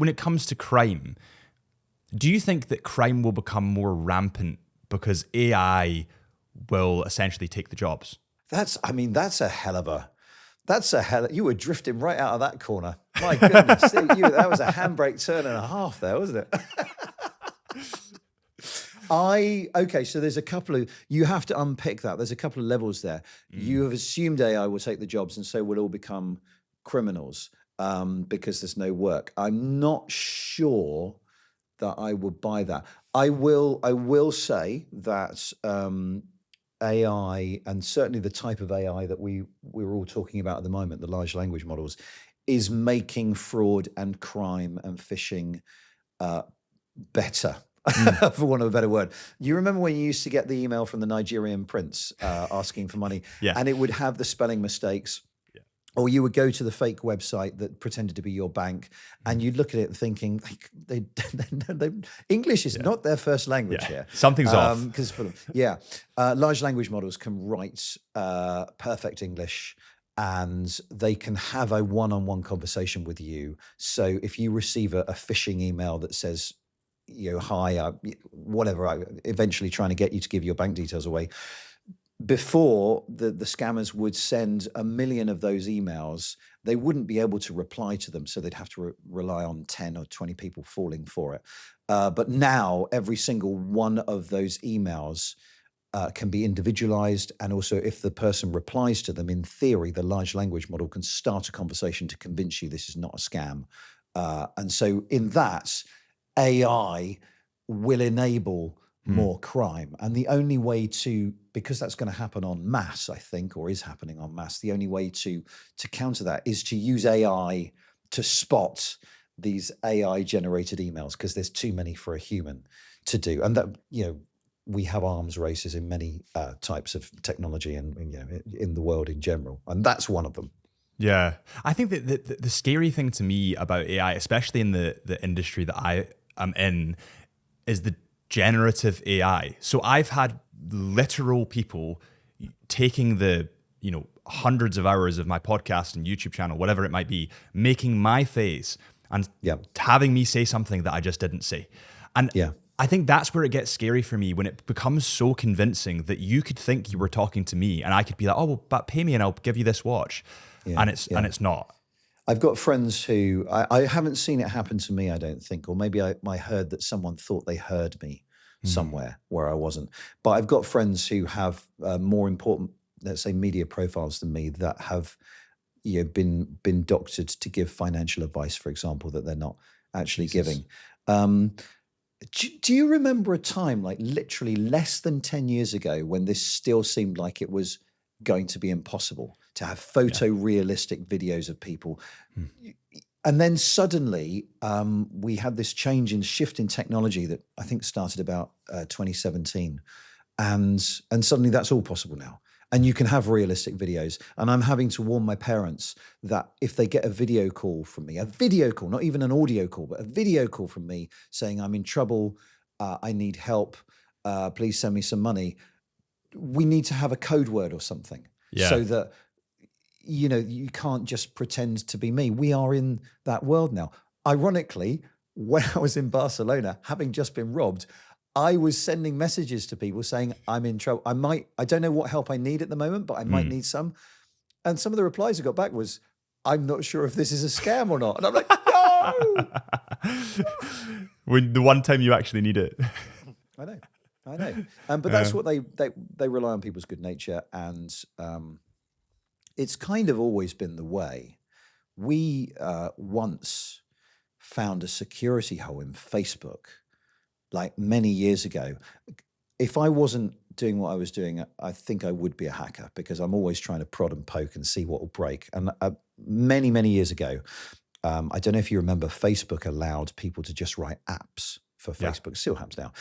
when it comes to crime, do you think that crime will become more rampant because AI will essentially take the jobs? That's a hell of a, you were drifting right out of that corner. My goodness, that was a handbrake turn and a half there, wasn't it? Okay, so there's a couple of, you have to unpick that. There's a couple of levels there. You have assumed AI will take the jobs and so we'll all become criminals because there's no work. I'm not sure that I would buy that. I will say that AI, and certainly the type of AI that we're all talking about at the moment, the large language models, is making fraud and crime and phishing better, for want of a better word. You remember when you used to get the email from the Nigerian prince asking for money, and it would have the spelling mistakes, or you would go to the fake website that pretended to be your bank, and you'd look at it thinking, they English is not their first language here. Something's off. Large language models can write perfect English, and they can have a one-on-one conversation with you. So if you receive a phishing email that says, hi, whatever, eventually trying to get you to give your bank details away, before the scammers would send 1 million of those emails, they wouldn't be able to reply to them. So they'd have to rely on 10 or 20 people falling for it. But now every single one of those emails can be individualized. And also if the person replies to them, in theory, the large language model can start a conversation to convince you this is not a scam. And so in that, AI will enable more crime. And the only way to, because that's going to happen en masse, I think, or is happening en masse, the only way to counter that is to use AI to spot these AI generated emails, because there's too many for a human to do. And that, we have arms races in many types of technology and in the world in general. And that's one of them. Yeah. I think that the scary thing to me about AI, especially in the industry that I am in, is the generative AI. So I've had literal people taking the, hundreds of hours of my podcast and YouTube channel, whatever it might be, making my face and having me say something that I just didn't say. And I think that's where it gets scary for me, when it becomes so convincing that you could think you were talking to me and I could be like, oh, well, but pay me and I'll give you this watch. And it's not. I've got friends who, I haven't seen it happen to me, I don't think, or maybe I heard that someone thought they heard me somewhere where I wasn't. But I've got friends who have more important, let's say, media profiles than me that have been doctored to give financial advice, for example, that they're not actually giving. Do you remember a time, like literally less than 10 years ago, when this still seemed like it was going to be impossible to have photorealistic videos of people? And then suddenly we had this shift in technology that I think started about 2017. And suddenly that's all possible now. And you can have realistic videos. And I'm having to warn my parents that if they get a video call from me, a video call, not even an audio call, but a video call from me saying, I'm in trouble, I need help, please send me some money, we need to have a code word or something so that, you can't just pretend to be me. We are in that world now. Ironically, when I was in Barcelona, having just been robbed, I was sending messages to people saying, I'm in trouble. I don't know what help I need at the moment, but I might need some. And some of the replies I got back was, I'm not sure if this is a scam or not. And I'm like, no! When the one time you actually need it. I know. But that's what they rely on, people's good nature. And it's kind of always been the way. We once found a security hole in Facebook, like many years ago. If I wasn't doing what I was doing, I think I would be a hacker, because I'm always trying to prod and poke and see what will break. And many, many years ago, I don't know if you remember, Facebook allowed people to just write apps for Facebook. Still happens now.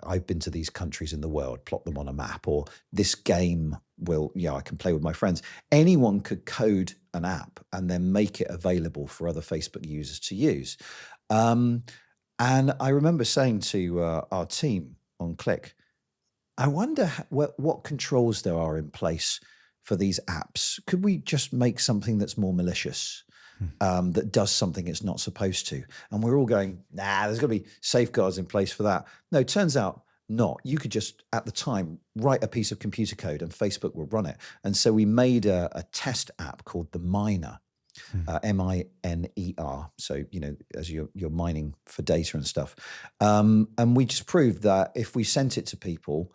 I've been to these countries in the world, plot them on a map, or this game I can play with my friends. Anyone could code an app and then make it available for other Facebook users to use. And I remember saying to our team on Click, I wonder what controls there are in place for these apps. Could we just make something that's more malicious? that does something it's not supposed to. And we're all going, nah, there's got to be safeguards in place for that. No, it turns out not. You could just, at the time, write a piece of computer code and Facebook will run it. And so we made a test app called the Miner, Miner. So, as you're mining for data and stuff. And we just proved that if we sent it to people,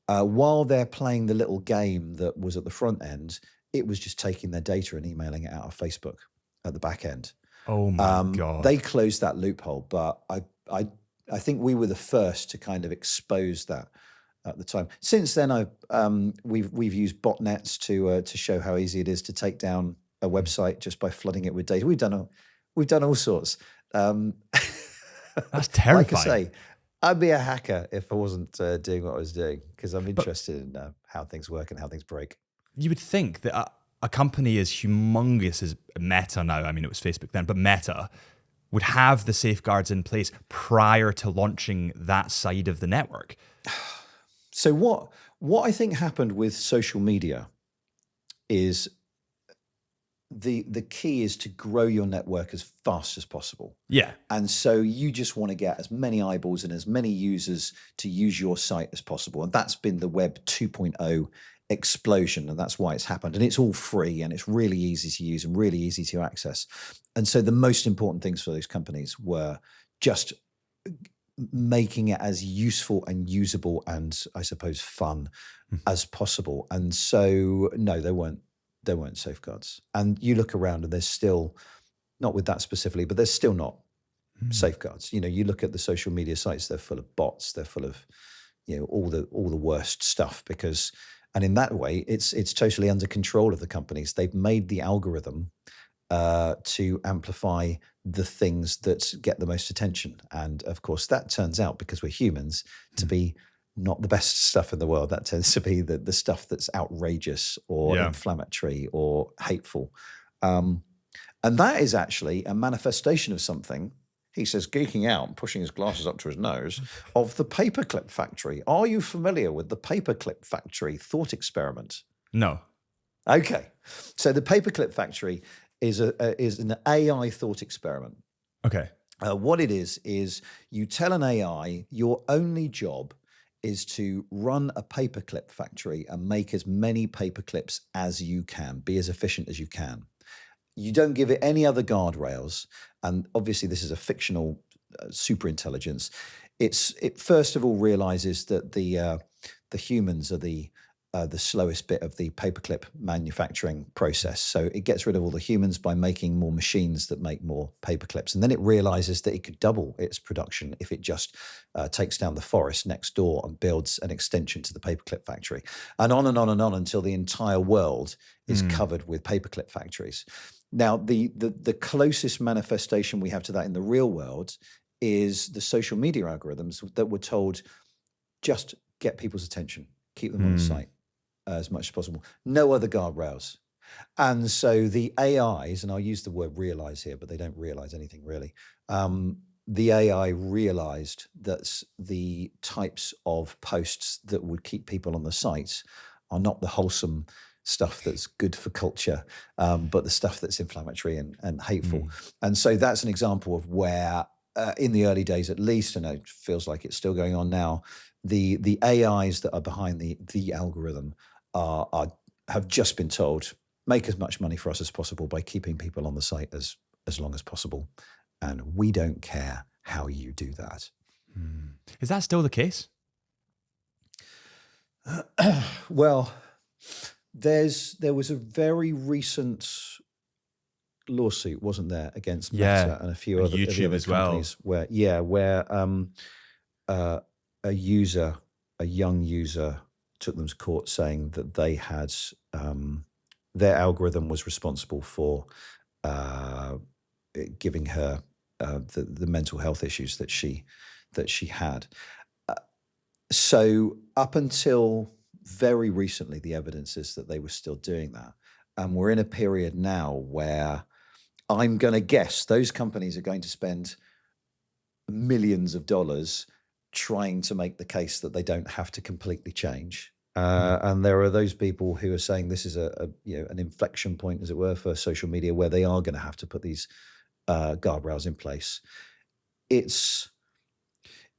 while they're playing the little game that was at the front end, it was just taking their data and emailing it out of Facebook at the back end. Oh my God. They closed that loophole, but I think we were the first to kind of expose that at the time. Since then, we've used botnets to show how easy it is to take down a website just by flooding it with data. We've done all sorts. That's terrifying. Like I say, I'd be a hacker if I wasn't doing what I was doing, because I'm interested in how things work and how things break. You would think that a company as humongous as Meta now, I mean, it was Facebook then, but Meta would have the safeguards in place prior to launching that side of the network. So what I think happened with social media is the key is to grow your network as fast as possible. Yeah. And so you just want to get as many eyeballs and as many users to use your site as possible. And that's been the Web 2.0 explosion, and that's why it's happened. And it's all free and it's really easy to use and really easy to access. And so the most important things for those companies were just making it as useful and usable and, I suppose, fun as possible. And so no, there weren't safeguards. And you look around and there's still, not with that specifically, but there's still not safeguards. You look at the social media sites, they're full of bots, they're full of all the worst stuff, because, and in that way it's totally under control of the companies. They've made the algorithm to amplify the things that get the most attention. And of course that turns out, because we're humans, to be not the best stuff in the world. That tends to be the stuff that's outrageous or inflammatory or hateful. And that is actually a manifestation of something, he says, geeking out and pushing his glasses up to his nose, of the paperclip factory. Are you familiar with the paperclip factory thought experiment? No. Okay. So the paperclip factory is an AI thought experiment. Okay. What it is you tell an AI your only job is to run a paperclip factory and make as many paperclips as you can, be as efficient as you can. You don't give it any other guardrails. And obviously this is a fictional super intelligence. It first of all realizes that the humans are the slowest bit of the paperclip manufacturing process. So it gets rid of all the humans by making more machines that make more paperclips. And then it realizes that it could double its production if it just takes down the forest next door and builds an extension to the paperclip factory. And on and on and on until the entire world is covered with paperclip factories. Now, the closest manifestation we have to that in the real world is the social media algorithms that were told, just get people's attention, keep them on the site as much as possible. No other guardrails. And so the AIs, and I'll use the word realize here, but they don't realize anything really. The AI realized that the types of posts that would keep people on the sites are not the wholesome stuff that's good for culture, but the stuff that's inflammatory and hateful. And so that's an example of where, in the early days at least, and it feels like it's still going on now, the AIs that are behind the algorithm have just been told, make as much money for us as possible by keeping people on the site as long as possible. And we don't care how you do that. Is that still the case? Well, there was a very recent lawsuit, wasn't there, against Meta and a few other YouTube as companies well, where a young user took them to court saying that they had their algorithm was responsible for giving her the mental health issues that she had. So up until very recently, the evidence is that they were still doing that. And we're in a period now where I'm going to guess those companies are going to spend millions of dollars trying to make the case that they don't have to completely change. And there are those people who are saying this is an inflection point, as it were, for social media, where they are going to have to put these guardrails in place. It's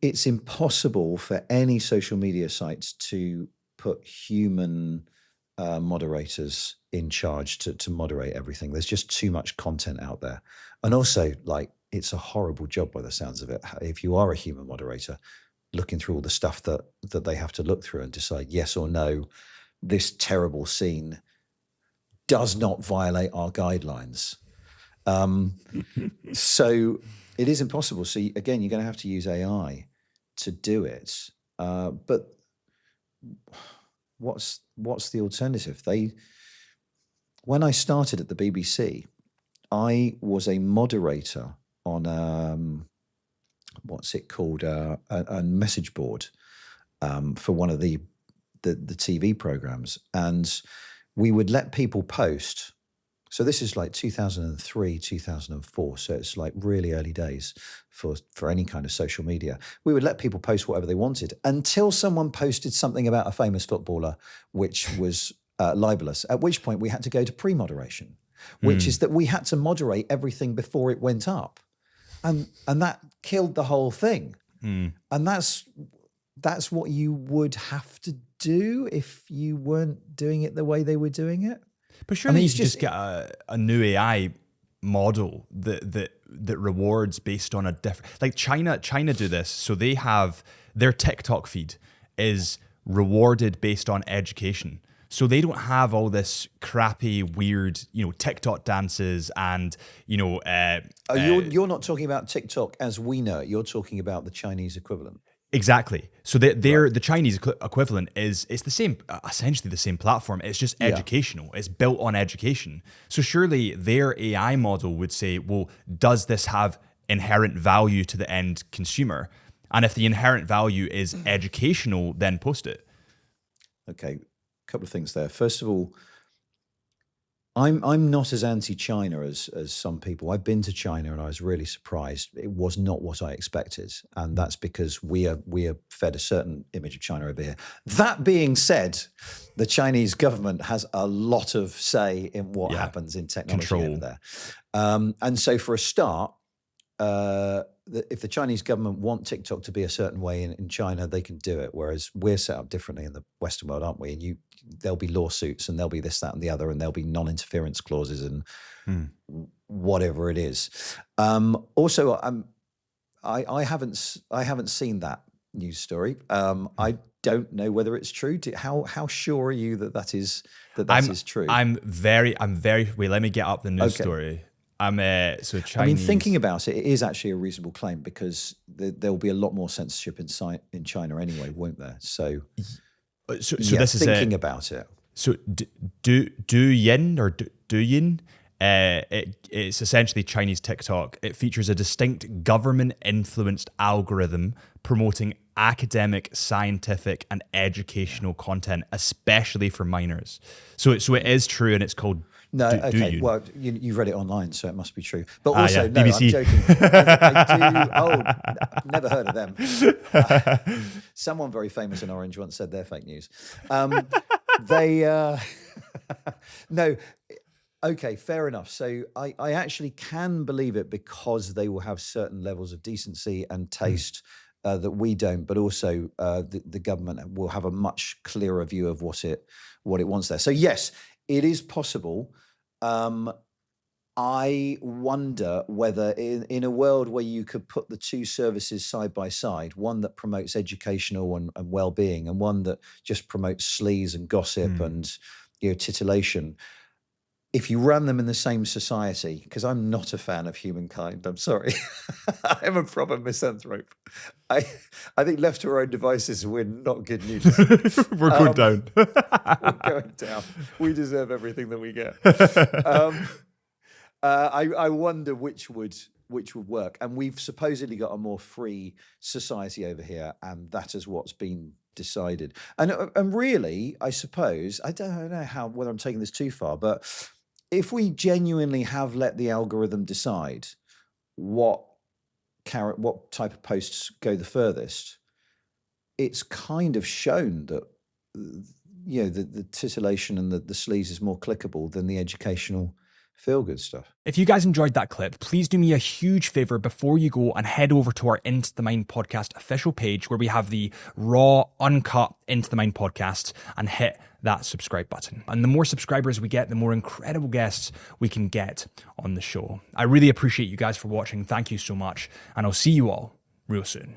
impossible for any social media sites to put human moderators in charge to moderate everything. There's just too much content out there. And also, like, it's a horrible job by the sounds of it. If you are a human moderator, looking through all the stuff that they have to look through and decide yes or no, this terrible scene does not violate our guidelines. So it is impossible. So again, you're going to have to use AI to do it. But what's the alternative? When I started at the BBC, I was a moderator on what's it called, a message board for one of the TV programs, and we would let people post. So this is like 2003, 2004. So it's like really early days for any kind of social media. We would let people post whatever they wanted until someone posted something about a famous footballer, which was libelous, at which point we had to go to pre-moderation, which is that we had to moderate everything before it went up. And that killed the whole thing. And that's what you would have to do if you weren't doing it the way they were doing it. But surely you just get a new AI model that rewards based on a different, like China do this. So they have their TikTok feed is rewarded based on education. So they don't have all this crappy, weird, TikTok dances and, you're not talking about TikTok as we know it. You're talking about the Chinese equivalent. Exactly. So the Chinese equivalent it's the same, essentially the same platform. It's just educational. It's built on education. So surely their AI model would say, well, does this have inherent value to the end consumer? And if the inherent value is educational, then post it. Okay. Couple of things there. First of all, I'm not as anti-China as some people. I've been to China and I was really surprised. It was not what I expected, and that's because we are fed a certain image of China over here. That being said, the Chinese government has a lot of say in what happens in technology over there. And so, for a start, if the Chinese government want TikTok to be a certain way in China, they can do it. Whereas we're set up differently in the Western world, aren't we? And there'll be lawsuits, and there'll be this, that, and the other, and there'll be non-interference clauses and whatever it is. Also, I haven't seen that news story. I don't know whether it's true. How sure are you that is true? I'm very. Wait, let me get up the news story. So Chinese. I mean, thinking about it, it is actually a reasonable claim because there will be a lot more censorship in China anyway, won't there? So this is thinking about it. So Douyin or Douyin, it's essentially Chinese TikTok. It features a distinct government-influenced algorithm promoting academic, scientific, and educational content, especially for minors. So it is true, and it's called. No, okay. Well, you've read it online, so it must be true. But also, no, BBC. I'm joking. I do. Oh, never heard of them. Someone very famous in Orange once said they're fake news. No. Okay, fair enough. So I actually can believe it because they will have certain levels of decency and taste that we don't, but also the government will have a much clearer view of what it wants there. So yes, it is possible. I wonder whether in a world where you could put the two services side by side, one that promotes educational and well-being and one that just promotes sleaze and gossip and titillation, if you run them in the same society, because I'm not a fan of humankind, I'm sorry. I'm a proper misanthrope. I think left to our own devices, we're not good news. We're going down. We're going down. We deserve everything that we get. I wonder which would work. And we've supposedly got a more free society over here, and that is what's been decided. And really, I suppose, I don't know whether I'm taking this too far, but if we genuinely have let the algorithm decide what type of posts go the furthest, it's kind of shown that the titillation and the sleaze is more clickable than the educational feel-good stuff. If you guys enjoyed that clip, please do me a huge favor before you go and head over to our Into the Mind podcast official page where we have the raw, uncut Into the Mind podcast, and hit that subscribe button. And the more subscribers we get, the more incredible guests we can get on the show. I really appreciate you guys for watching. Thank you so much. And I'll see you all real soon.